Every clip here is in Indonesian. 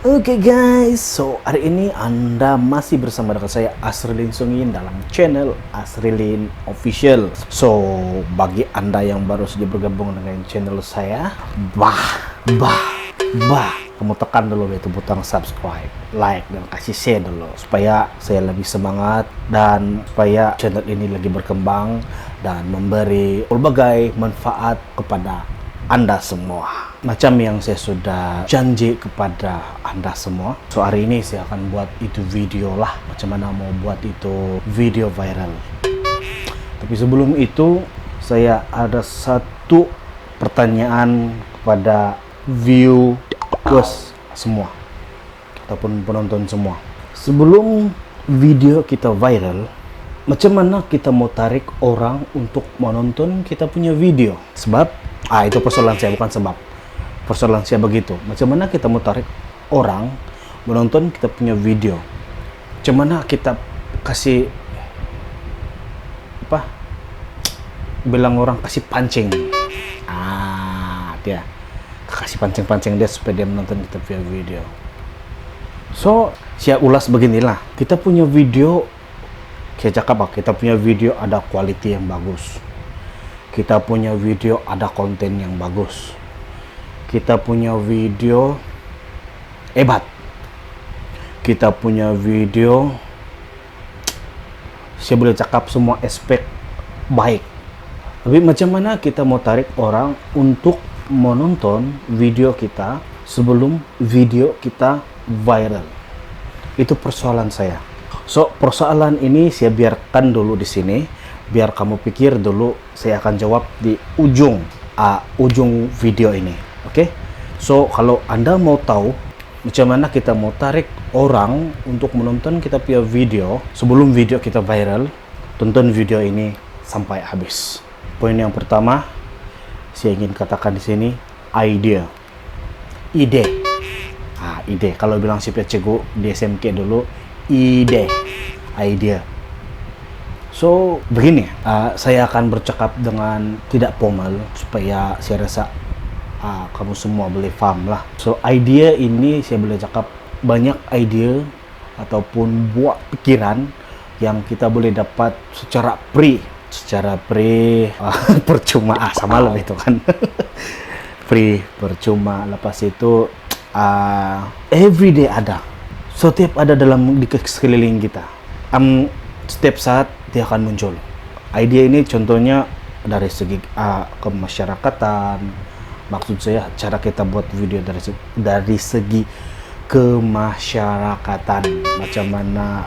Oke guys, so hari ini Anda masih bersama dengan saya Asrilin Sungin dalam channel Asrilin Official. So, bagi Anda yang baru saja bergabung dengan channel saya, kamu tekan dulu itu butang subscribe, like, dan kasih share dulu supaya saya lebih semangat dan supaya channel ini lagi berkembang dan memberi berbagai manfaat kepada Anda semua. Macam yang saya sudah janji kepada Anda semua. So hari ini saya akan buat itu video lah. Macam mana mau buat itu video viral. Tapi sebelum itu saya ada satu pertanyaan kepada viewers semua ataupun penonton semua. Sebelum video kita viral, macam mana kita mau tarik orang untuk menonton kita punya video? Sebab itu persoalan saya, bukan sebab. Persoalan saya begitu. Macam mana kita mau tarik orang menonton kita punya video? Macam mana kita kasih bilang orang kasih pancing? Dia kasih pancing dia supaya dia menonton kita punya video. So, saya ulas beginilah. Kita punya video, kita cakap kita punya video ada quality yang bagus. Kita punya video ada konten yang bagus. Kita punya video hebat. Kita punya video, saya boleh cakap semua aspek baik. Tapi macam mana kita mau tarik orang untuk menonton video kita sebelum video kita viral? Itu persoalan saya. So, persoalan ini saya biarkan dulu di sini. Biar kamu pikir dulu, saya akan jawab di ujung video ini. Oke? So, kalau Anda mau tahu macam mana kita mau tarik orang untuk menonton kita punya video sebelum video kita viral, tonton video ini sampai habis. Poin yang pertama, saya ingin katakan di sini ide. Ide. Kalau bilang si cikgu di SMK dulu, ide. So, begini, saya akan bercakap dengan tidak formal supaya saya rasa kamu semua boleh paham lah. So, idea ini saya boleh cakap banyak idea ataupun buat pikiran yang kita boleh dapat secara percuma. Sama lah itu kan. Percuma. Lepas itu everyday ada. Setiap ada di sekeliling kita. Setiap saat dia akan muncul. Ide ini contohnya dari segi kemasyarakatan. Maksud saya cara kita buat video dari segi kemasyarakatan. Macam mana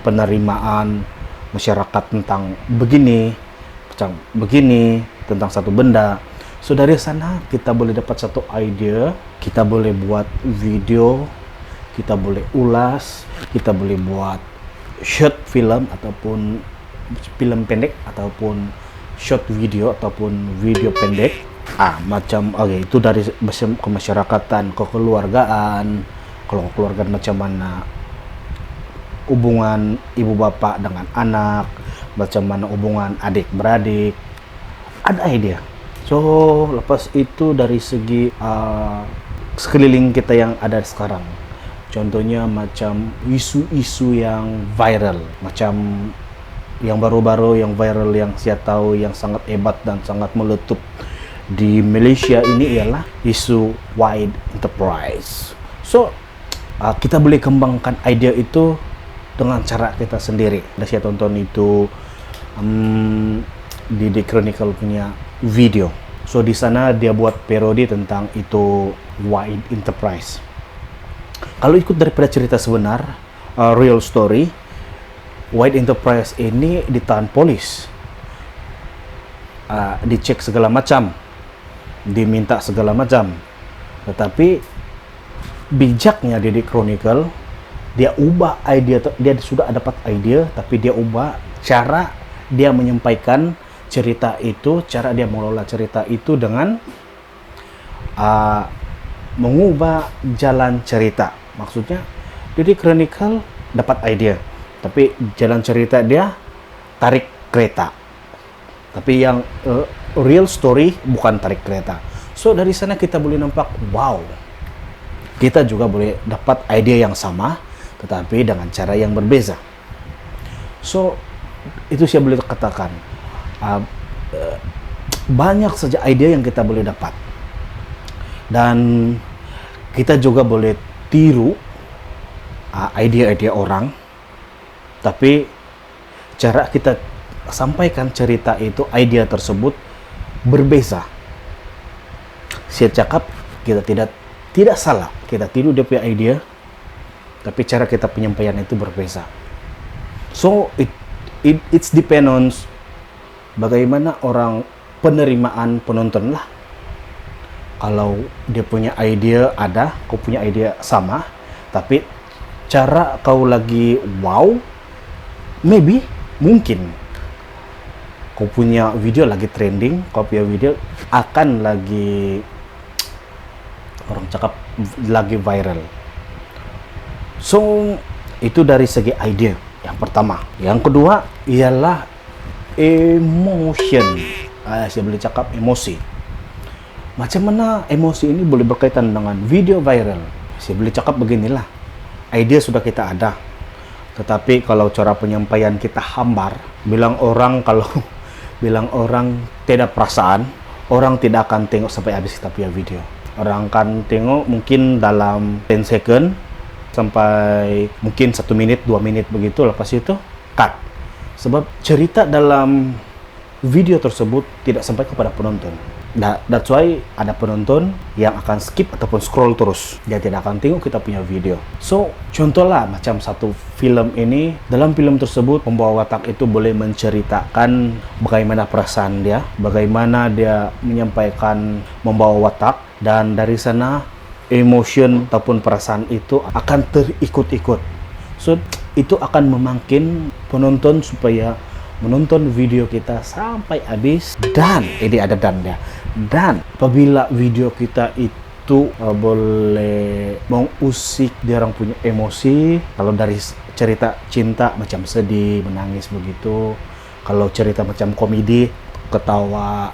penerimaan masyarakat tentang begini, tentang satu benda. So dari sana kita boleh dapat satu ide, kita boleh buat video, kita boleh ulas, kita boleh buat short film ataupun film pendek ataupun short video ataupun video pendek. Itu dari kemasyarakatan, kekeluargaan. Kalau kekeluargaan macam mana hubungan ibu bapak dengan anak, macam mana hubungan adik beradik, ada ide. So lepas itu dari segi sekeliling kita yang ada sekarang, contohnya macam isu-isu yang viral, macam yang baru-baru yang viral yang saya tahu yang sangat hebat dan sangat meletup di Malaysia ini ialah isu wide enterprise. So kita boleh kembangkan ide itu dengan cara kita sendiri. Saya tonton itu di The Chronicle punya video. So di sana dia buat parodi tentang itu wide enterprise. Kalau ikut daripada cerita sebenar, real story, wide enterprise ini ditahan polis, dicek segala macam, diminta segala macam, tetapi bijaknya di Chronicle dia ubah idea. Dia sudah dapat idea tapi dia ubah cara dia menyampaikan cerita itu, cara dia mengelola cerita itu dengan mengubah jalan cerita. Maksudnya di Chronicle dapat idea tapi jalan cerita dia tarik kereta, tapi yang real story bukan tarik kereta. So dari sana kita boleh nampak, wow, kita juga boleh dapat ide yang sama, tetapi dengan cara yang berbeza. So, itu saya boleh katakan, banyak saja ide yang kita boleh dapat. Dan kita juga boleh tiru ide-ide orang, tapi cara kita sampaikan cerita itu, ide tersebut berbeza. Saya cakap kita tidak salah, kita tiru dia punya ide, tapi cara kita penyampaian itu berbeza. So it's depend on bagaimana orang penerimaan penonton lah. Kalau dia punya ide ada, kau punya ide sama, tapi cara kau lagi wow, mungkin kau punya video lagi trending, kau punya video akan lagi orang cakap lagi viral. So itu dari segi ide yang pertama. Yang kedua ialah emotion. Saya boleh cakap emosi. Macam mana emosi ini boleh berkaitan dengan video viral? Saya boleh cakap beginilah. Ide sudah kita ada, tetapi kalau cara penyampaian kita hambar, bilang orang tidak perasaan, orang tidak akan tengok sampai habis kita punya video. Orang akan tengok mungkin dalam 10 second sampai mungkin 1 menit, 2 menit begitu, lepas itu cut. Sebab cerita dalam video tersebut tidak sampai kepada penonton. That's why ada penonton yang akan skip ataupun scroll terus. Dia tidak akan tengok kita punya video. So, contohlah macam satu film ini. Dalam film tersebut, pembawa watak itu boleh menceritakan bagaimana perasaan dia, bagaimana dia menyampaikan membawa watak, dan dari sana emotion ataupun perasaan itu akan terikut-ikut. So, itu akan memangkin penonton supaya menonton video kita sampai habis. Dan ini ada dannya. Dan apabila video kita itu boleh mengusik dia orang punya emosi, kalau dari cerita cinta macam sedih, menangis begitu, kalau cerita macam komedi, ketawa,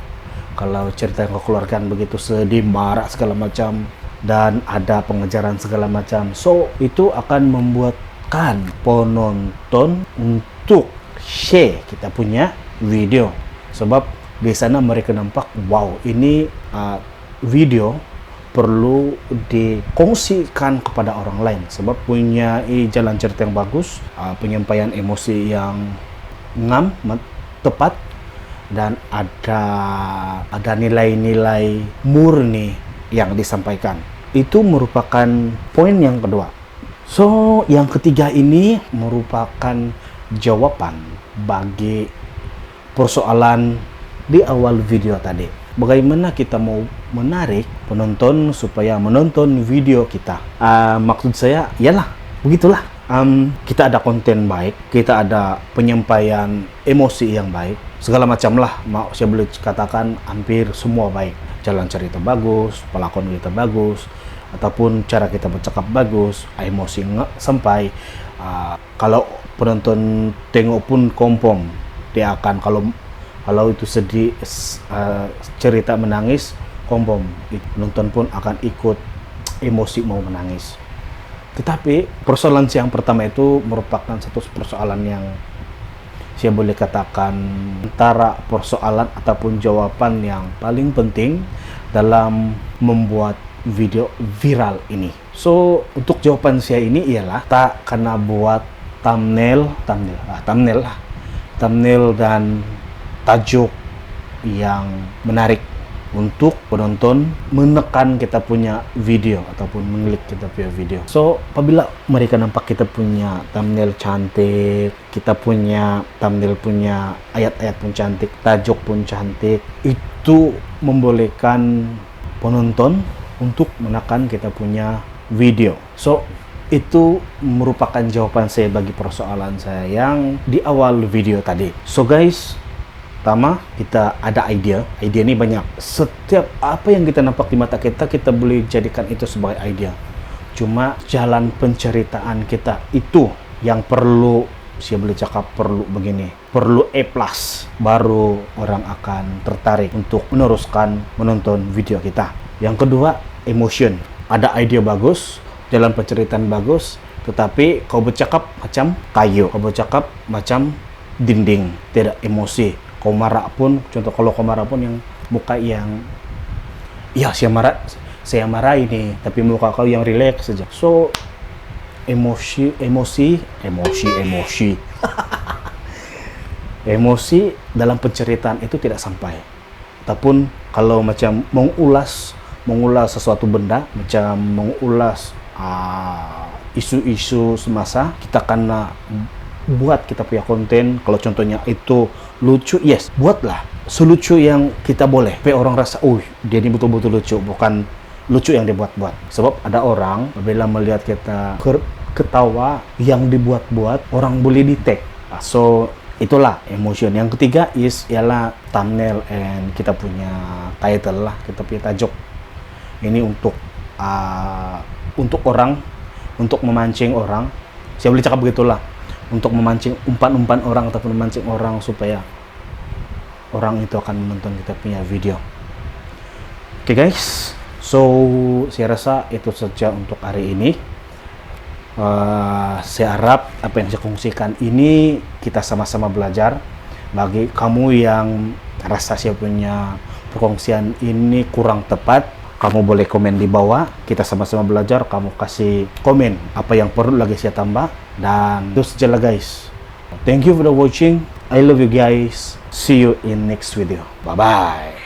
kalau cerita yang kekeluargaan begitu sedih, marah segala macam, dan ada pengejaran segala macam. So itu akan membuatkan penonton untuk share kita punya video. Sebab biasanya mereka nampak, wow, ini video perlu dikongsikan kepada orang lain. Sebab punya jalan cerita yang bagus, penyampaian emosi yang ngam, tepat, dan ada nilai-nilai murni yang disampaikan. Itu merupakan poin yang kedua. So, yang ketiga ini merupakan jawaban bagi persoalan di awal video tadi. Bagaimana kita mau menarik penonton supaya menonton video kita? Maksud saya, yalah, begitulah. Kita ada konten baik, kita ada penyampaian emosi yang baik, segala macam lah. Saya boleh katakan hampir semua baik. Jalan cerita bagus, pelakon kita bagus, ataupun cara kita bercakap bagus, emosi sampai. Kalau penonton tengok pun kompom, dia akan, kalau itu sedih, cerita menangis, kompom, penonton pun akan ikut emosi mau menangis. Tetapi persoalan yang pertama itu merupakan satu persoalan yang saya boleh katakan antara persoalan ataupun jawaban yang paling penting dalam membuat video viral ini. So, untuk jawaban saya ini ialah tak kena buat thumbnail dan tajuk yang menarik untuk penonton menekan kita punya video ataupun mengklik kita punya video. So, apabila mereka nampak kita punya thumbnail cantik, kita punya thumbnail punya ayat-ayat pun cantik, tajuk pun cantik, itu membolehkan penonton untuk menekan kita punya video. So, itu merupakan jawaban saya bagi persoalan saya yang di awal video tadi. So guys, pertama, kita ada ide ini banyak. Setiap apa yang kita nampak di mata kita, kita boleh jadikan itu sebagai ide. Cuma jalan penceritaan kita itu yang perlu, saya boleh cakap perlu begini, perlu A+, baru orang akan tertarik untuk meneruskan menonton video kita. Yang kedua, emotion. ada ide bagus, jalan penceritaan bagus, tetapi kau bercakap macam kayu, kau bercakap macam dinding, tidak emosi. Kau marah pun, contoh kalau kau marah pun yang muka yang, ya saya marah ini, tapi muka kau yang relax saja. So emosi emosi dalam penceritaan itu tidak sampai. Ataupun kalau macam mengulas sesuatu benda, macam mengulas isu-isu semasa, kita akan buat kita punya konten. Kalau contohnya itu lucu, yes, buatlah selucu yang kita boleh. Supaya orang rasa, dia ini betul-betul lucu, bukan lucu yang dibuat-buat. Sebab ada orang apabila melihat kita ketawa yang dibuat-buat, orang boleh di-tag. So itulah emotion. Yang ketiga ialah thumbnail and kita punya title lah, kita punya tajuk. Ini untuk orang, untuk memancing orang. Saya boleh cakap begitulah, untuk memancing umpan-umpan orang ataupun memancing orang supaya orang itu akan menonton kita punya video. Oke guys, so saya rasa itu saja untuk hari ini. Saya harap apa yang saya kongsikan ini kita sama-sama belajar. Bagi kamu yang rasa saya punya perkongsian ini kurang tepat, kamu boleh komen di bawah, kita sama-sama belajar. Kamu kasih komen apa yang perlu lagi saya tambah, dan itu saja lah guys. Thank you for the watching. I love you guys. See you in next video. Bye bye.